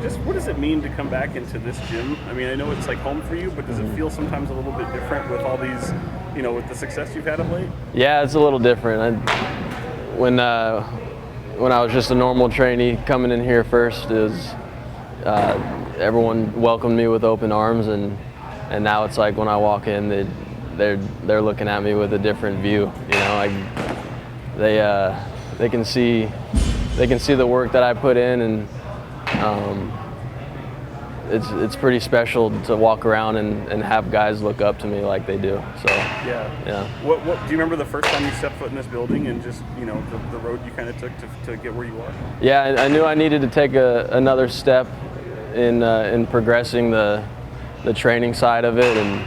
just what does it mean to come back into this gym? I mean, I know it's like home for you, but does it feel sometimes a little bit different with all these, with the success you've had of late? Yeah, it's a little different. When I was just a normal trainee coming in here first, everyone welcomed me with open arms, and now it's like when I walk in, they're looking at me with a different view. They can see the work that I put in, and it's pretty special to walk around and have guys look up to me like they do. So yeah. What do you remember the first time you stepped foot in this building and just the road you kind of took to get where you are? Yeah, I knew I needed to take another step in progressing the training side of it, and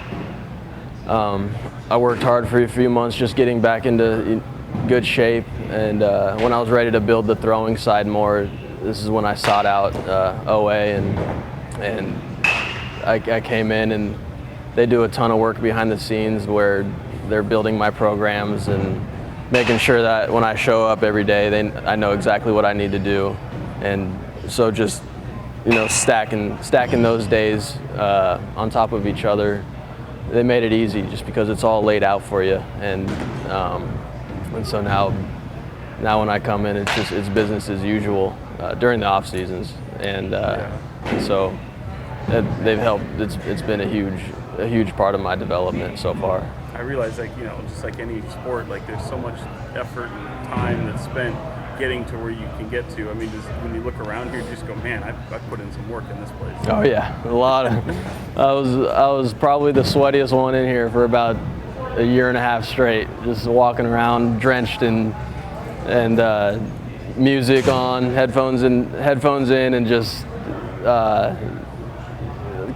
I worked hard for a few months just getting back into good shape, and when I was ready to build the throwing side more, this is when I sought out OA, and I came in, and they do a ton of work behind the scenes where they're building my programs and making sure that when I show up every day, I know exactly what I need to do, and so just stacking those days on top of each other, they made it easy just because it's all laid out for you, and so now when I come in, it's business as usual during the off seasons, and so they've helped. It's been a huge part of my development so far. I realize, just like any sport, there's so much effort and time that's spent getting to where you can get to. I mean, when you look around here, you just go, man, I put in some work in this place. Oh yeah, a lot of. I was probably the sweatiest one in here for about a year and a half straight, just walking around drenched and music on, headphones in, and just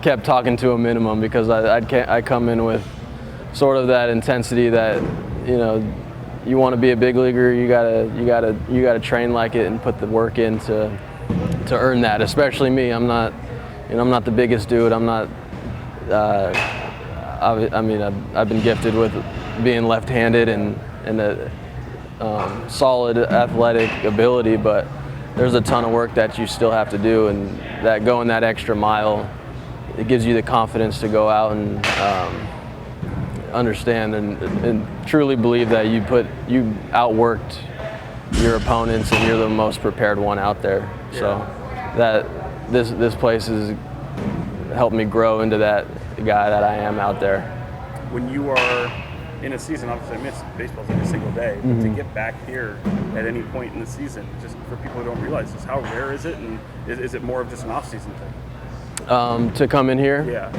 kept talking to a minimum because I come in with sort of that intensity that you want to be a big leaguer, you gotta train like it and put the work in to earn that. Especially me, I'm not the biggest dude. I'm not. I've been gifted with being left-handed and a solid athletic ability, but there's a ton of work that you still have to do, and that going that extra mile, it gives you the confidence to go out and understand and truly believe that you outworked your opponents and you're the most prepared one out there. Yeah. So that this place has helped me grow into that guy that I am out there. When you are in a season, obviously I miss baseball every single day, but to get back here at any point in the season, just for people who don't realize this, how rare is it, and is it more of just an off-season thing? To come in here? Yeah.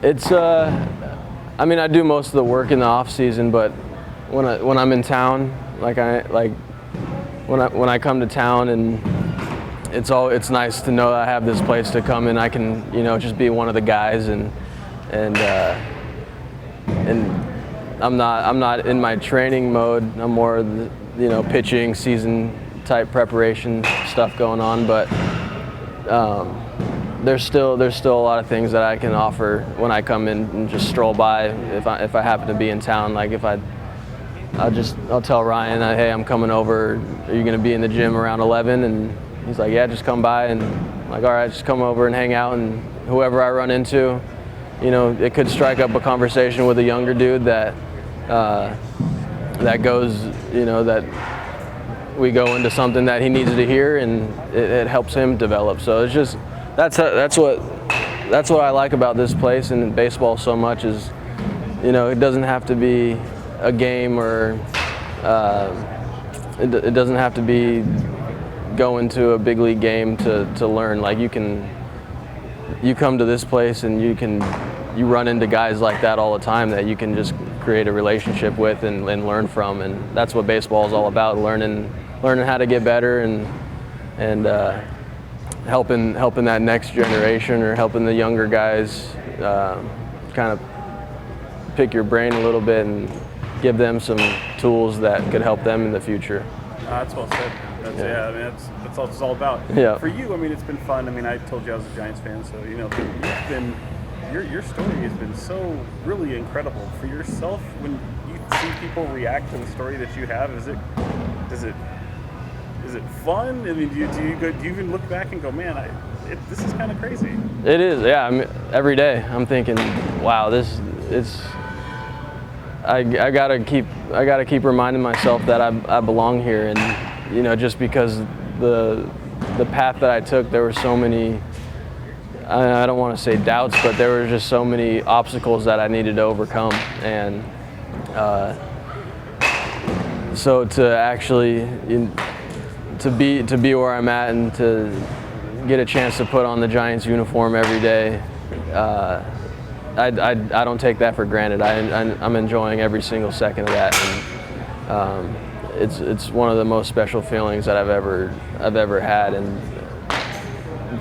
It's I do most of the work in the off season, but when I'm in town, when I come to town, and it's nice to know I have this place to come and I can just be one of the guys, and I'm not in my training mode. I'm more pitching season type preparation stuff going on, but there's still a lot of things that I can offer when I come in and just stroll by. If I happen to be in town, I'll tell Ryan, hey, I'm coming over. Are you going to be in the gym around 11? And he's like, yeah, just come by. And I'm like, all right, just come over and hang out. And whoever I run into, it could strike up a conversation with a younger dude that goes, that we go into something that he needs to hear, and it helps him develop. So it's just. That's what I like about this place and baseball so much is, it doesn't have to be a game, or it doesn't have to be going to a big league game to learn. You come to this place and you run into guys like that all the time that you can just create a relationship with and learn from, and that's what baseball is all about, learning how to get better and helping that next generation, or helping the younger guys kind of pick your brain a little bit and give them some tools that could help them in the future. That's well said. That's what it's all about. Yeah. For you, it's been fun. I told you I was a Giants fan, so your story has been so really incredible. For yourself, when you see people react to the story that you have, is it fun? Do you even look back and go, man, this is kind of crazy. It is, yeah. I mean, every day I'm thinking, wow, I gotta keep reminding myself that I belong here, and you know, just because the path that I took, there were so many. I don't want to say doubts, but there were just so many obstacles that I needed to overcome, and so to actually to be where I'm at and to get a chance to put on the Giants uniform every day, I don't take that for granted. I'm enjoying every single second of that, and it's one of the most special feelings that I've ever had, and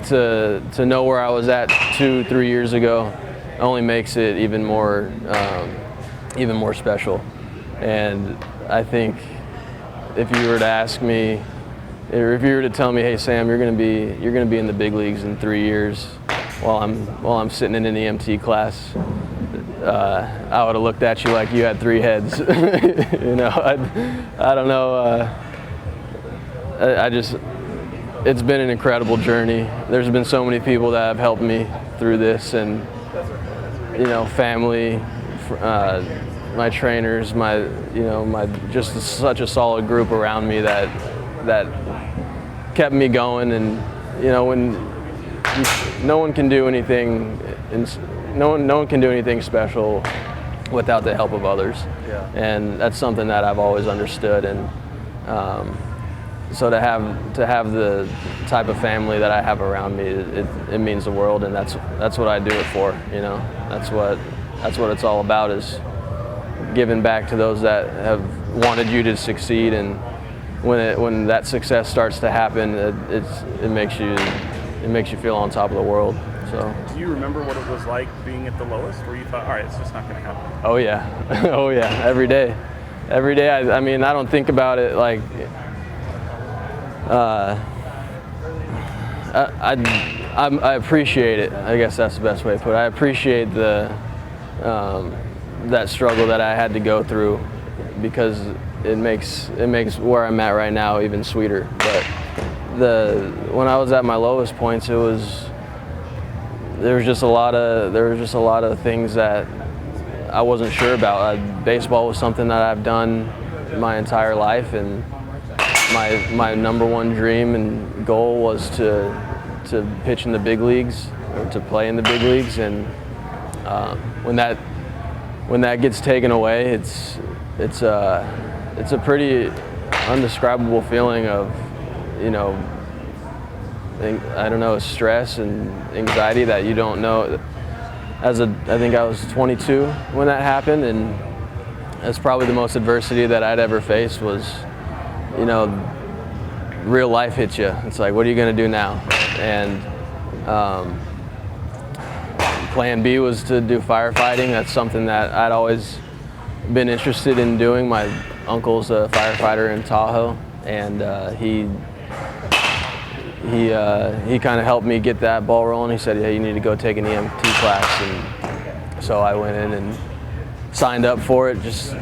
to know where I was at 2-3 years ago only makes it even more special. And I think if you were to ask me, or if you were to tell me, hey Sam, you're gonna be in the big leagues in 3 years, while I'm sitting in an EMT class, I would have looked at you like you had 3 heads. You know, I don't know. It's been an incredible journey. There's been so many people that have helped me through this, and you know, family, my trainers, my just such a solid group around me that kept me going. And you know, when no one can do anything, no one can do anything special without the help of others. Yeah. And that's something that I've always understood. And so to have the type of family that I have around me, it means the world, and that's what I do it for. You know, that's what it's all about, is giving back to those that have wanted you to succeed. And when that success starts to happen, it makes you feel on top of the world. So. Do you remember what it was like being at the lowest, where you thought, all right, it's just not going to happen? Oh yeah, oh yeah, every day. I mean, I don't think about it like. I appreciate it. I guess that's the best way to put it. I appreciate that struggle that I had to go through, because it makes where I'm at right now even sweeter. But when I was at my lowest points, there was just a lot of things that I wasn't sure about. Baseball was something that I've done my entire life, and my number one dream and goal was to pitch in the big leagues, or to play in the big leagues. And when that gets taken away, it's a pretty undescribable feeling of, you know, I don't know, stress and anxiety that you don't know. I think I was 22 when that happened, and that's probably the most adversity that I'd ever faced. Was, you know, real life hits you. It's like, what are you going to do now? And plan B was to do firefighting. That's something that I'd always been interested in doing. My uncle's a firefighter in Tahoe, and he kind of helped me get that ball rolling. He said, "Yeah, you need to go take an EMT class." And so I went in and signed up for it, just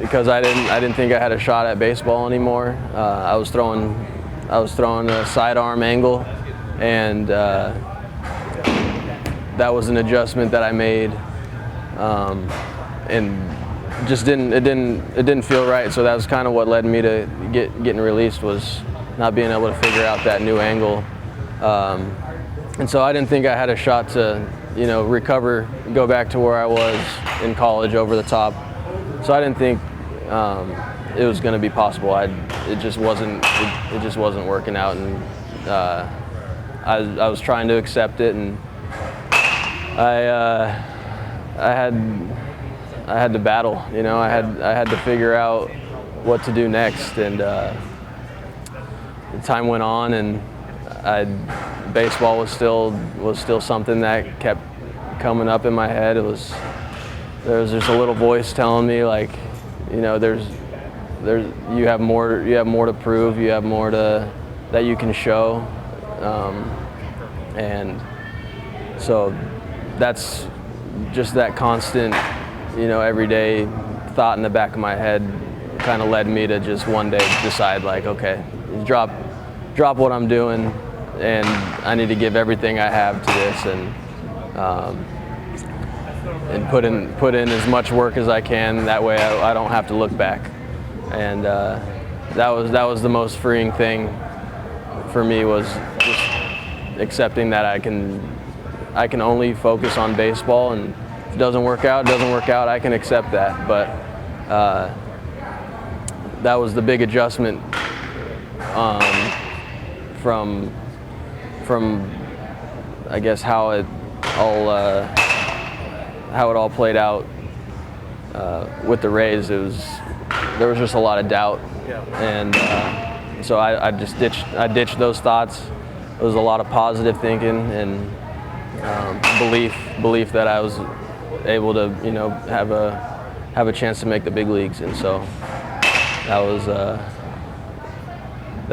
because I didn't think I had a shot at baseball anymore. I was throwing a sidearm angle, and that was an adjustment that I made, and just didn't feel right. So that was kind of what led me to getting released, was not being able to figure out that new angle. And so I didn't think I had a shot to, you know, recover, go back to where I was in college over the top. So I didn't think it was going to be possible. It just wasn't working out, and I was trying to accept it, and I had to battle. You know, I had to figure out what to do next, and time went on, and baseball was still something that kept coming up in my head. There was just a little voice telling me, like, you know, you have more to prove, you have more that you can show, and so that's just that constant, you know, everyday thought in the back of my head kind of led me to just one day decide, like, okay, drop what I'm doing, and I need to give everything I have to this, and put in as much work as I can. That way I don't have to look back. And that was the most freeing thing for me, was just accepting that I can only focus on baseball, and if it doesn't work out, I can accept that. But that was the big adjustment from I guess how it all played out with the Rays. There was just a lot of doubt, and so I ditched those thoughts. It was a lot of positive thinking and belief that I was able to, have a chance to make the big leagues, and so that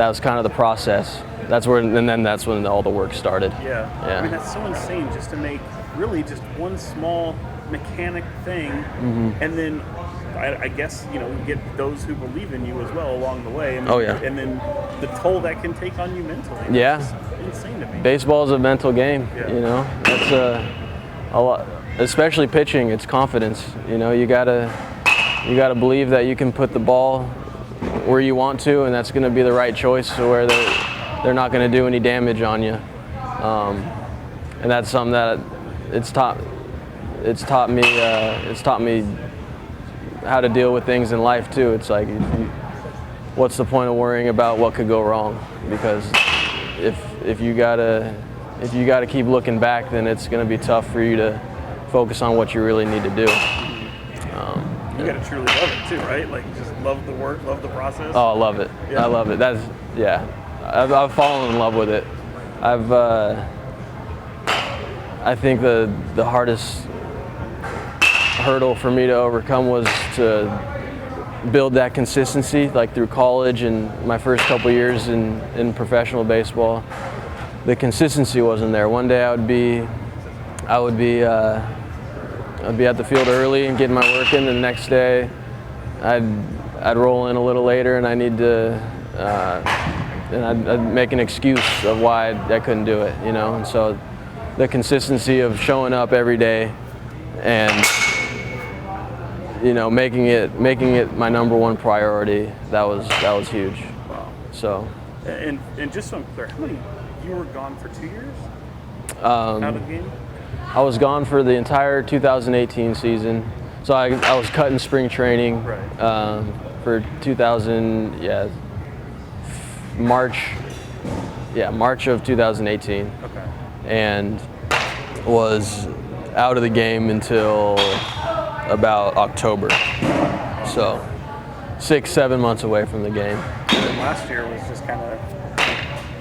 was kind of the process. That's when all the work started. Yeah. I mean, that's so insane, just to make really just one small mechanic thing, and then I guess you get those who believe in you as well along the way. I mean, and then the toll that can take on you mentally. Yeah, it's insane to me. Baseball is a mental game. Yeah. That's a lot, especially pitching. It's confidence. You gotta believe that you can put the ball where you want to, and that's going to be the right choice, where they're not going to do any damage on you. And that's something that it's taught me how to deal with things in life too. It's like, what's the point of worrying about what could go wrong? Because if you gotta keep looking back, then it's going to be tough for you to focus on what you really need to do. You gotta truly love it too, right? Like, just love the work, love the process. Oh, I love it. I love it. I've fallen in love with it. I think the hardest hurdle for me to overcome was to build that consistency, like through college and my first couple years in professional baseball. The consistency wasn't there. One day I would be at the field early and getting my work in, and the next day I'd roll in a little later, and I'd make an excuse of why I couldn't do it, and so the consistency of showing up every day and making it my number one priority, that was huge. Wow. So and just so I'm clear, how many, you were gone for 2 years out of the game? I was gone for the entire 2018 season. So I was cut in spring training for 2000, March of 2018. Okay. And was out of the game until about October. So 6-7 months away from the game. And last year was just kind of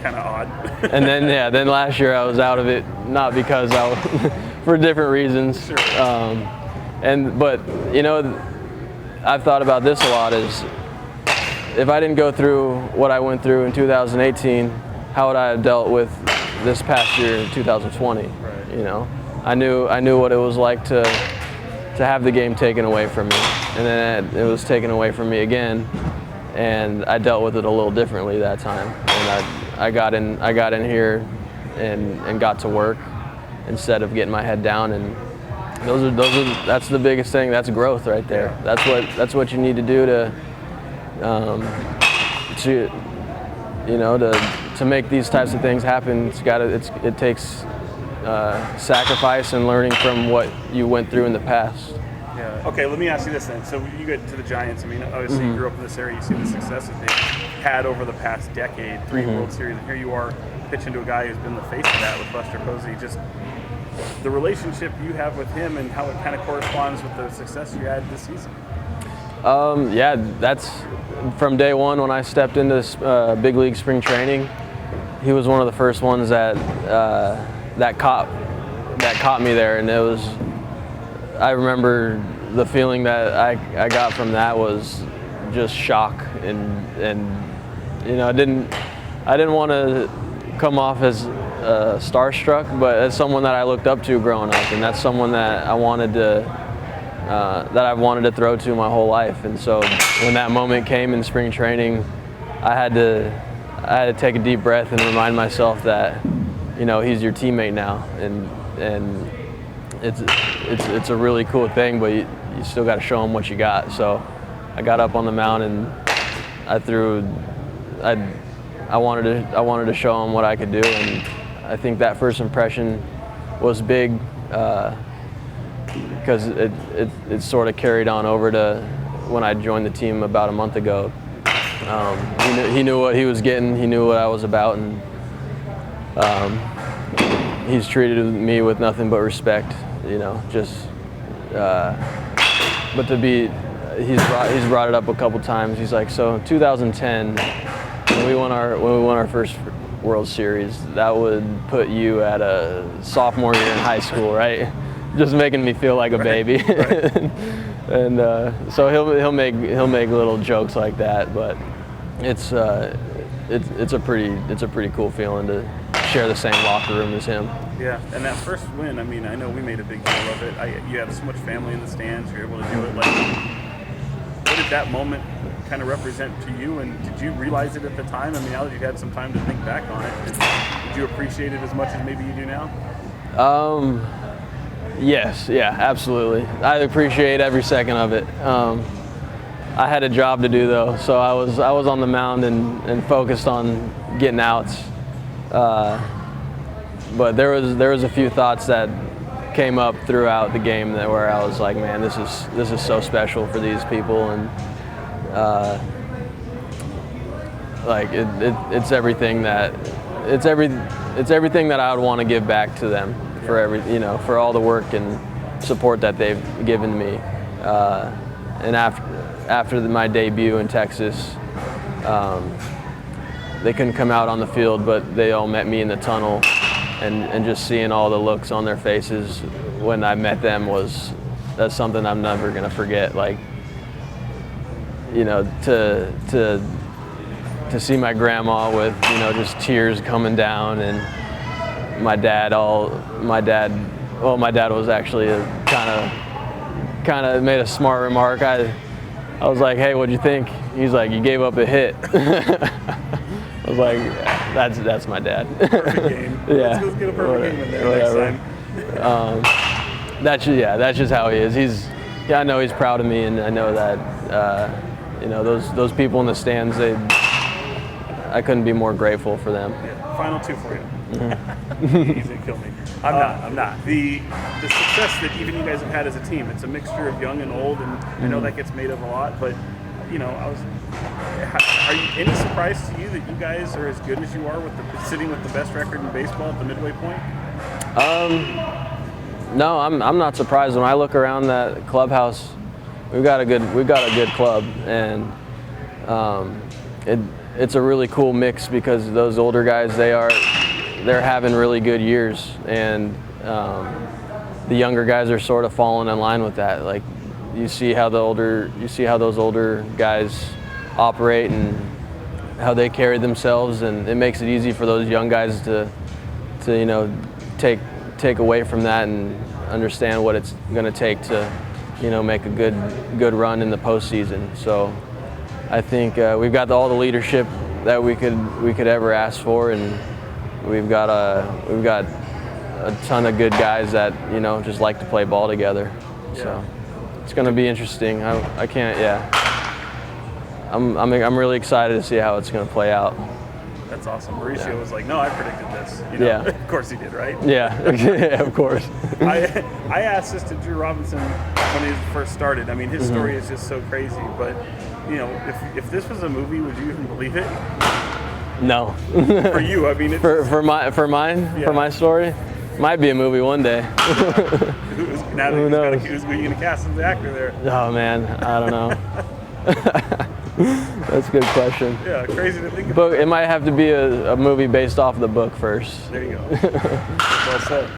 odd. And then last year I was out of it, not because I was for different reasons. Sure. But I've thought about this a lot, is if I didn't go through what I went through in 2018, how would I have dealt with this past year in 2020? Right. I knew what it was like to have the game taken away from me, and then it was taken away from me again, and I dealt with it a little differently that time. And I got in here and got to work instead of getting my head down, and that's the biggest thing. That's growth right there. That's what you need to do to make these types of things happen. It takes sacrifice and learning from what you went through in the past. Yeah. Okay, let me ask you this then. So you get to the Giants. I mean, obviously you grew up in this area. You see the success that they've had over the past decade, 3 World Series, and here you are pitching to a guy who's been the face of that with Buster Posey. Just the relationship you have with him and how it kind of corresponds with the success you had this season. That's from day one when I stepped into big league spring training. He was one of the first ones that caught me there, and it was. I remember the feeling that I got from that was just shock, and I didn't want to come off as starstruck, but as someone that I looked up to growing up, and that's someone that I've wanted to throw to my whole life. And so when that moment came in spring training, I I had to take a deep breath and remind myself that, you know, he's your teammate now, and it's a really cool thing, but you still got to show him what you got. So I got up on the mound and I wanted to show him what I could do, and I think that first impression was big because it sort of carried on over to when I joined the team about a month ago. He knew what he was getting. He knew what I was about, and he's treated me with nothing but respect. You know, just but to be, he's brought it up a couple times. He's like, so in 2010, when we won our first World Series, that would put you at a sophomore year in high school, right? Just making me feel like a baby. Right. And so he'll make little jokes like that, but it's a pretty cool feeling to share the same locker room as him. Yeah, and that first win, I mean, I know we made a big deal of it. You had so much family in the stands, you're able to do it. Like, what did that moment kind of represent to you, and did you realize it at the time? I mean, now that you've had some time to think back on it, did you appreciate it as much as maybe you do now? Yes, yeah, absolutely. I appreciate every second of it. I had a job to do though, so I was on the mound and focused on getting outs. But there was a few thoughts that came up throughout the game where I was like, man, this is so special for these people, and like it's everything that I would want to give back to them for all the work and support that they've given me. And after my debut in Texas, they couldn't come out on the field, but they all met me in the tunnel, and just seeing all the looks on their faces when I met them that's something I'm never gonna forget. Like, you know, to see my grandma with, you know, just tears coming down, and my dad was actually kind of made a smart remark. I was like, hey, what'd you think? He's like, you gave up a hit. I was like, that's my dad. Perfect game. Yeah. Let's get a perfect game in there next time. That's just how he is. I know he's proud of me, and I know that you know, those people in the stands, I couldn't be more grateful for them. Yeah. Final two for you. Mm-hmm. Easy to kill me. I'm not. The success that even you guys have had as a team, it's a mixture of young and old, and I know that gets made up a lot, but you know, are you any surprise to you that you guys are as good as you are sitting with the best record in baseball at the midway point? No, I'm not surprised. When I look around that clubhouse, we've got a good club, and it's a really cool mix because those older guys, they're having really good years, and the younger guys are sort of falling in line with that. Like, you see how those older guys operate and how they carry themselves, and it makes it easy for those young guys to you know, take away from that and understand what it's going to take to, you know, make a good run in the postseason. So I think we've got all the leadership that we could ever ask for, and we've got a ton of good guys that, you know, just like to play ball together. Yeah. So it's going to be interesting. I can't. Yeah. I'm really excited to see how it's going to play out. That's awesome. Mauricio was like, no, I predicted this. You know? Yeah. Of course he did, right? Yeah. Yeah, of course. I asked this to Drew Robinson when he first started. I mean, his story is just so crazy. But, you know, if this was a movie, would you even believe it? No. For you, I mean, for my story, might be a movie one day. Who knows? Who's you gonna cast as the actor there? Oh man, I don't know. That's a good question. Yeah, crazy to think about. But it might have to be a movie based off the book first. There you go. Well said.